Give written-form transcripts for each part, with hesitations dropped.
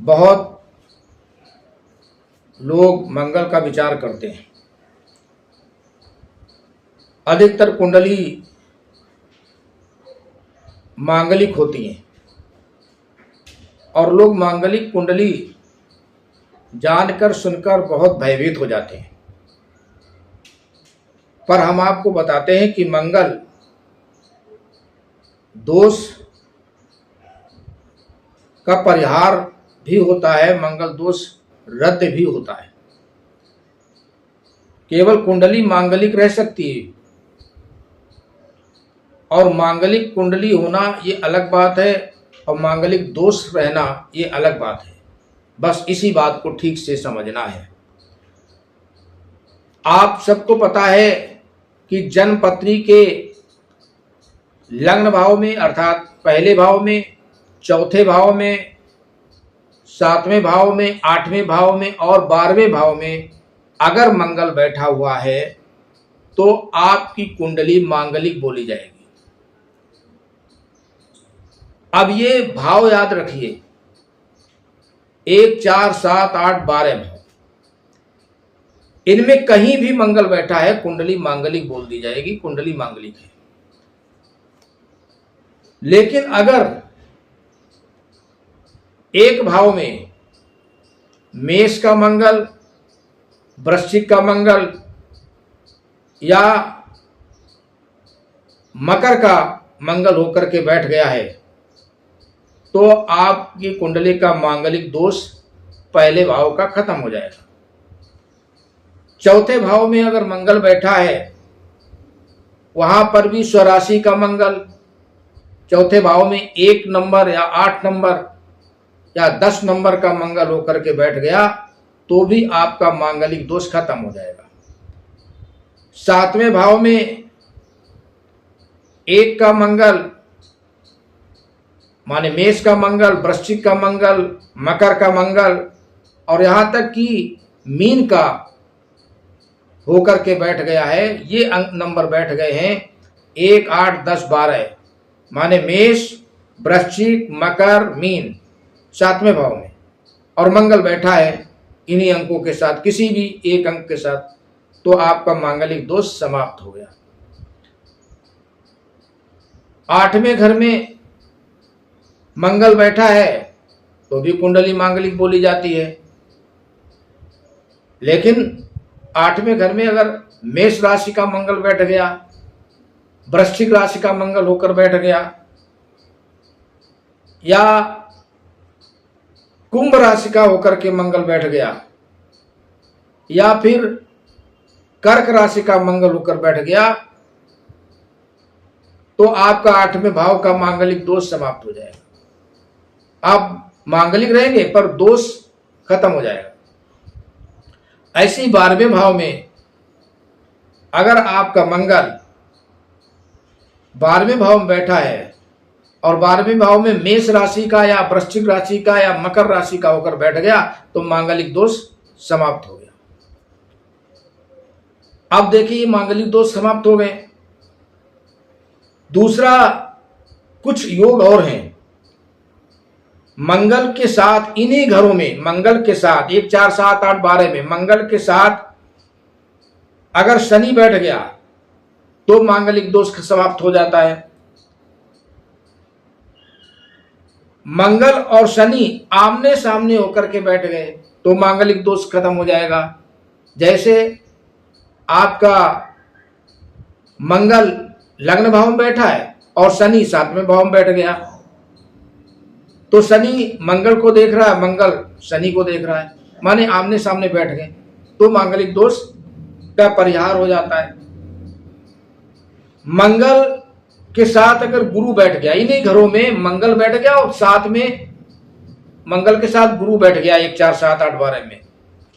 बहुत लोग मंगल का विचार करते हैं। अधिकतर कुंडली मांगलिक होती हैं और लोग मांगलिक कुंडली जानकर सुनकर बहुत भयभीत हो जाते हैं। पर हम आपको बताते हैं कि मंगल दोष का परिहार भी होता है, मंगल दोष रद्द भी होता है। केवल कुंडली मांगलिक रह सकती है और मांगलिक कुंडली होना ये अलग बात है और मांगलिक दोष रहना ये अलग बात है। बस इसी बात को ठीक से समझना है। आप सबको पता है कि जन्म पत्री के लग्न भाव में अर्थात पहले भाव में, चौथे भाव में, सातवें भाव में, आठवें भाव में और 12वें भाव में अगर मंगल बैठा हुआ है तो आपकी कुंडली मांगलिक बोली जाएगी। अब ये भाव याद रखिए, 1, 4, 7, 8, 12 भाव, इनमें कहीं भी मंगल बैठा है कुंडली मांगलिक बोल दी जाएगी, कुंडली मांगलिक है। लेकिन अगर एक भाव में मेष का मंगल, वृश्चिक का मंगल या मकर का मंगल होकर के बैठ गया है तो आपकी कुंडली का मांगलिक दोष पहले भाव का खत्म हो जाएगा। चौथे भाव में अगर मंगल बैठा है, वहां पर भी स्वराशि का मंगल चौथे भाव में 1 नंबर या 8 नंबर या 10 नंबर का मंगल होकर के बैठ गया तो भी आपका मांगलिक दोष खत्म हो जाएगा। सातवें भाव में 1 का मंगल माने मेष का मंगल, वृश्चिक का मंगल, मकर का मंगल और यहां तक कि मीन का होकर के बैठ गया है। ये अंक नंबर बैठ गए हैं 1, 8, 10, 12 माने मेष, वृश्चिक, मकर, मीन सातवें भाव में और मंगल बैठा है इन्हीं अंकों के साथ, किसी भी एक अंक के साथ, तो आपका मांगलिक दोष समाप्त हो गया। 8वें घर में मंगल बैठा है तो भी कुंडली मांगलिक बोली जाती है। लेकिन 8वें घर में अगर मेष राशि का मंगल बैठ गया, वृश्चिक राशि का मंगल होकर बैठ गया या कुंभ राशि का होकर के मंगल बैठ गया या फिर कर्क राशि का मंगल होकर बैठ गया तो आपका 8वें भाव का मांगलिक दोष समाप्त हो जाएगा। आप मांगलिक रहेंगे पर दोष खत्म हो जाएगा। ऐसी 12वें भाव में अगर आपका मंगल 12वें भाव में बैठा है और 12वें भाव में मेष राशि का या वृश्चिक राशि का या मकर राशि का होकर बैठ गया तो मांगलिक दोष समाप्त हो गया। अब देखिए मांगलिक दोष समाप्त हो गए। दूसरा, कुछ योग और हैं मंगल के साथ, इन्हीं घरों में मंगल के साथ 1, 4, 7, 8, 12 में मंगल के साथ अगर शनि बैठ गया तो मांगलिक दोष समाप्त हो जाता है। मंगल और शनि आमने सामने होकर के बैठ गए तो मांगलिक दोष खत्म हो जाएगा। जैसे आपका मंगल लग्न भाव में बैठा है और शनि 7वें भाव में बैठ गया तो शनि मंगल को देख रहा है, मंगल शनि को देख रहा है, माने आमने सामने बैठ गए तो मांगलिक दोष का परिहार हो जाता है। मंगल के साथ अगर गुरु बैठ गया, इन्हीं घरों में मंगल बैठ गया और साथ में मंगल के साथ गुरु बैठ गया 1, 4, 7, 8, 12 में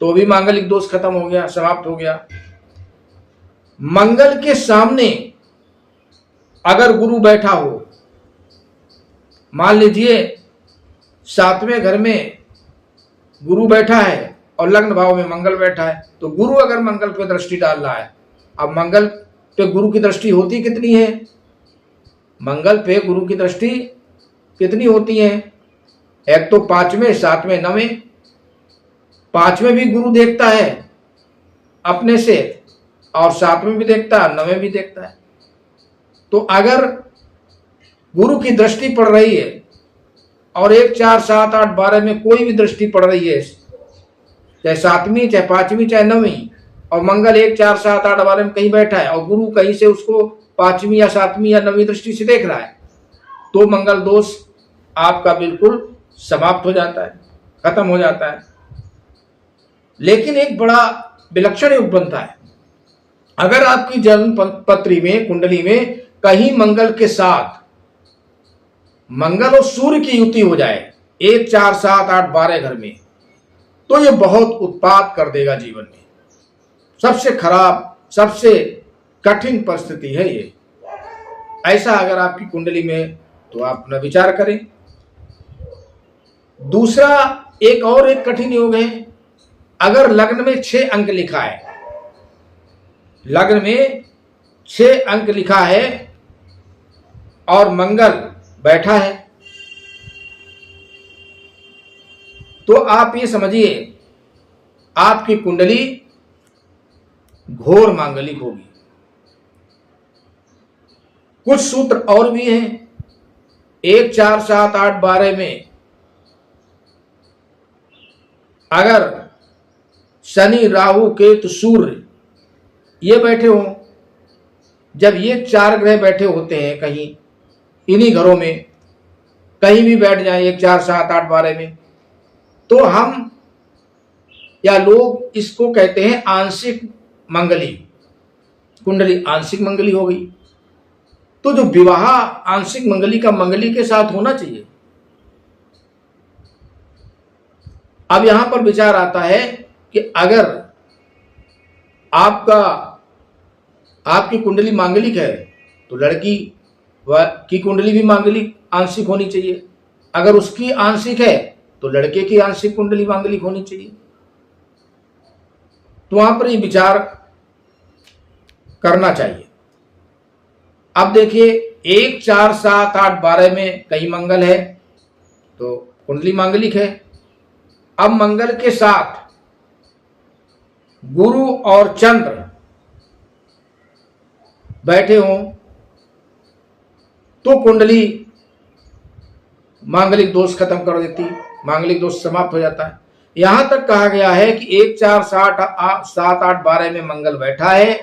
तो भी मांगलिक दोष खत्म हो गया, समाप्त हो गया। मंगल के सामने अगर गुरु बैठा हो, मान लीजिए 7वें घर में गुरु बैठा है और लग्न भाव में मंगल बैठा है तो गुरु अगर मंगल पे दृष्टि डाल रहा है, अब मंगल पे गुरु की दृष्टि होती कितनी है? मंगल पे गुरु की दृष्टि कितनी होती है? एक तो 5वें 7वें 9वें, 5वें भी गुरु देखता है अपने से और 7वें भी देखता है, 9वें भी देखता है। तो अगर गुरु की दृष्टि पड़ रही है और 1 4 7 8 12 में कोई भी दृष्टि पड़ रही है, चाहे 7वीं चाहे 5वीं चाहे 9वीं, और मंगल 1 4 7 8 12 में कहीं बैठा है और गुरु कहीं से उसको 5वीं या 7वीं या 9वीं दृष्टि से देख रहा है, तो मंगल दोष आपका बिल्कुल समाप्त हो जाता है, खत्म हो जाता है। लेकिन एक बड़ा विलक्षण योग बनता है। अगर आपकी जन्म पत्री में, कुंडली में कहीं मंगल के साथ मंगल और सूर्य की युति हो जाए 1 4 7 8 12 घर में, तो ये बहुत उत्पात कर देगा जीवन में। सबसे खराब, सबसे कठिन परिस्थिति है ये। ऐसा अगर आपकी कुंडली में, तो आप अपना विचार करें। दूसरा एक कठिन योग है, अगर लग्न में 6 अंक लिखा है, लग्न में 6 अंक लिखा है और मंगल बैठा है, तो आप ये समझिए आपकी कुंडली घोर मांगलिक होगी। कुछ सूत्र और भी हैं। 1 4 7 8 12 में अगर शनि राहु केतु सूर्य ये बैठे हों, जब ये 4 ग्रह बैठे होते हैं कहीं इन्हीं घरों में, कहीं भी बैठ जाए 1 4 7 8 12 में, तो हम या लोग इसको कहते हैं आंशिक मंगली। कुंडली आंशिक मंगली हो गई। तो जो विवाह आंशिक मंगली का मंगली के साथ होना चाहिए। अब यहां पर विचार आता है कि अगर आपकी कुंडली मांगलिक है तो लड़की की कुंडली भी मांगलिक आंशिक होनी चाहिए। अगर उसकी आंशिक है तो लड़के की आंशिक कुंडली मांगलिक होनी चाहिए। तो वहां पर ये विचार करना चाहिए। अब देखिए 1 4 7 8 12 में कहीं मंगल है तो कुंडली मांगलिक है। अब मंगल के साथ गुरु और चंद्र बैठे हों तो कुंडली मांगलिक दोष खत्म कर देती, मांगलिक दोष समाप्त हो जाता है। यहां तक कहा गया है कि 1 4 7 8 12 में मंगल बैठा है,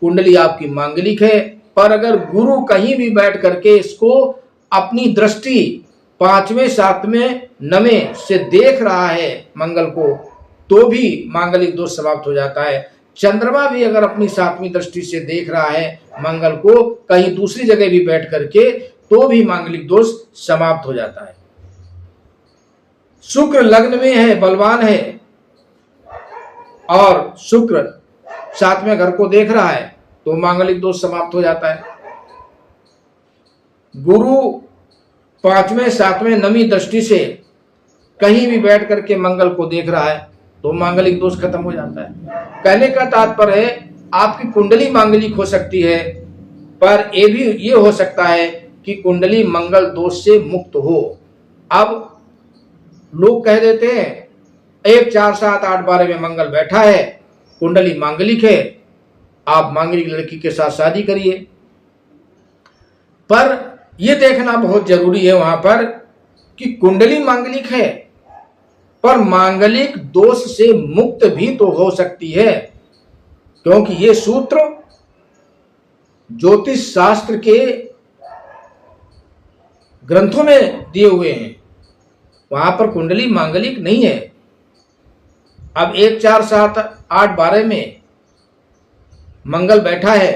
कुंडली आपकी मांगलिक है, पर अगर गुरु कहीं भी बैठ करके इसको अपनी दृष्टि 5वें 7वें 9वें से देख रहा है मंगल को, तो भी मांगलिक दोष समाप्त हो जाता है। चंद्रमा भी अगर अपनी 7वीं दृष्टि से देख रहा है मंगल को कहीं दूसरी जगह भी बैठ करके, तो भी मांगलिक दोष समाप्त हो जाता है। शुक्र लग्न में है, बलवान है, और शुक्र 7वें घर को देख रहा है तो मांगलिक दोष समाप्त हो जाता है। गुरु 5वें 7वें 9वीं दृष्टि से कहीं भी बैठ करके मंगल को देख रहा है तो मांगलिक दोष खत्म हो जाता है। कहने का तात्पर्य है आपकी कुंडली मांगलिक हो सकती है, पर ये हो सकता है कि कुंडली मंगल दोष से मुक्त हो। अब लोग कह देते हैं 1 4 7 8 12 में मंगल बैठा है, कुंडली मांगलिक है, आप मांगलिक लड़की के साथ शादी करिए। पर यह देखना बहुत जरूरी है वहां पर कि कुंडली मांगलिक है पर मांगलिक दोष से मुक्त भी तो हो सकती है, क्योंकि ये सूत्र ज्योतिष शास्त्र के ग्रंथों में दिए हुए हैं, वहां पर कुंडली मांगलिक नहीं है। अब 1 4 7 8 12 में मंगल बैठा है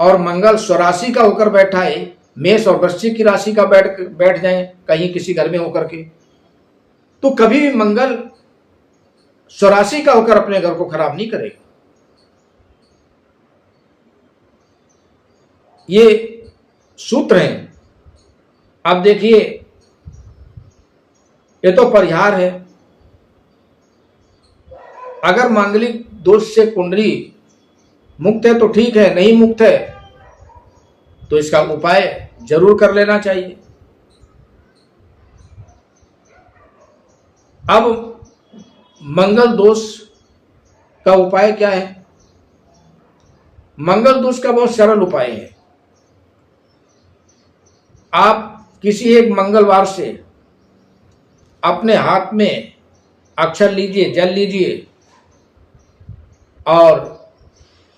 और मंगल स्वराशि का होकर बैठा है, मेष और वृश्चिक की राशि का बैठ जाए कहीं किसी घर में होकर के, तो कभी भी मंगल स्वराशि का होकर अपने घर को खराब नहीं करेगा। ये सूत्र हैं। अब देखिए ये तो परिहार है। अगर मांगलिक दोष से कुंडली मुक्त है तो ठीक है, नहीं मुक्त है तो इसका उपाय जरूर कर लेना चाहिए। अब मंगल दोष का उपाय क्या है? मंगल दोष का बहुत सरल उपाय है। आप किसी एक मंगलवार से अपने हाथ में अक्षर लीजिए, जल लीजिए और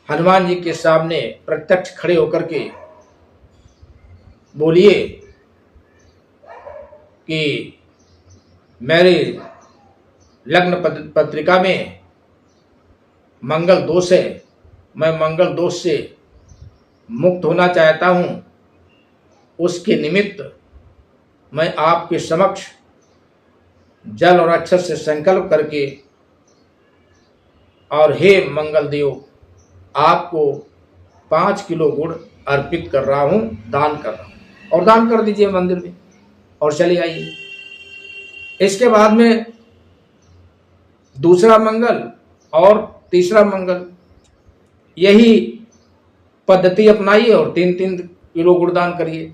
हनुमान जी के सामने प्रत्यक्ष खड़े होकर के बोलिए कि मेरे लग्न पत्रिका में मंगल दोष है, मैं मंगल दोष से मुक्त होना चाहता हूं, उसके निमित्त मैं आपके समक्ष जल और अक्षर से संकल्प करके और हे मंगल देव, आपको 5 किलो गुड़ अर्पित कर रहा हूं, दान कर रहा हूं, और दान कर दीजिए मंदिर में और चले आइए। इसके बाद में दूसरा मंगल और तीसरा मंगल यही पद्धति अपनाइए और 3-3 किलो गुड़ दान करिए,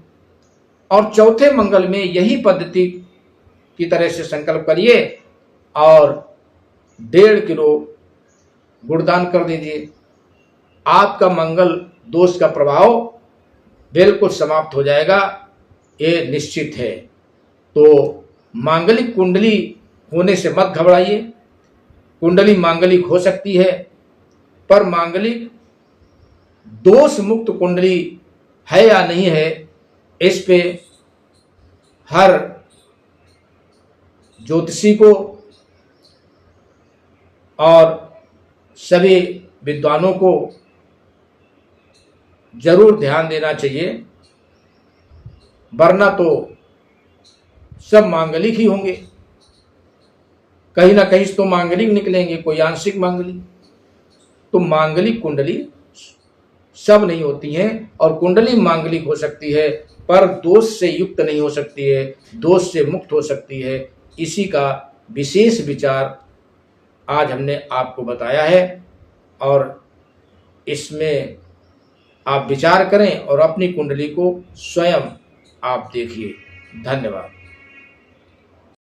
और चौथे मंगल में यही पद्धति की तरह से संकल्प करिए और 1.5 किलो गुड़दान कर दीजिए। आपका मंगल दोष का प्रभाव बिल्कुल समाप्त हो जाएगा, ये निश्चित है। तो मांगलिक कुंडली होने से मत घबराइए। कुंडली मांगलिक हो सकती है, पर मांगलिक दोष मुक्त कुंडली है या नहीं है, इस पे हर ज्योतिषी को और सभी विद्वानों को जरूर ध्यान देना चाहिए, वरना तो सब मांगलिक ही होंगे, कहीं ना कहीं तो मांगलिक निकलेंगे, कोई आंशिक मांगलिक। तो मांगलिक कुंडली सब नहीं होती है, और कुंडली मांगलिक हो सकती है पर दोष से युक्त नहीं हो सकती है, दोष से मुक्त हो सकती है। इसी का विशेष विचार आज हमने आपको बताया है, और इसमें आप विचार करें और अपनी कुंडली को स्वयं आप देखिए। धन्यवाद।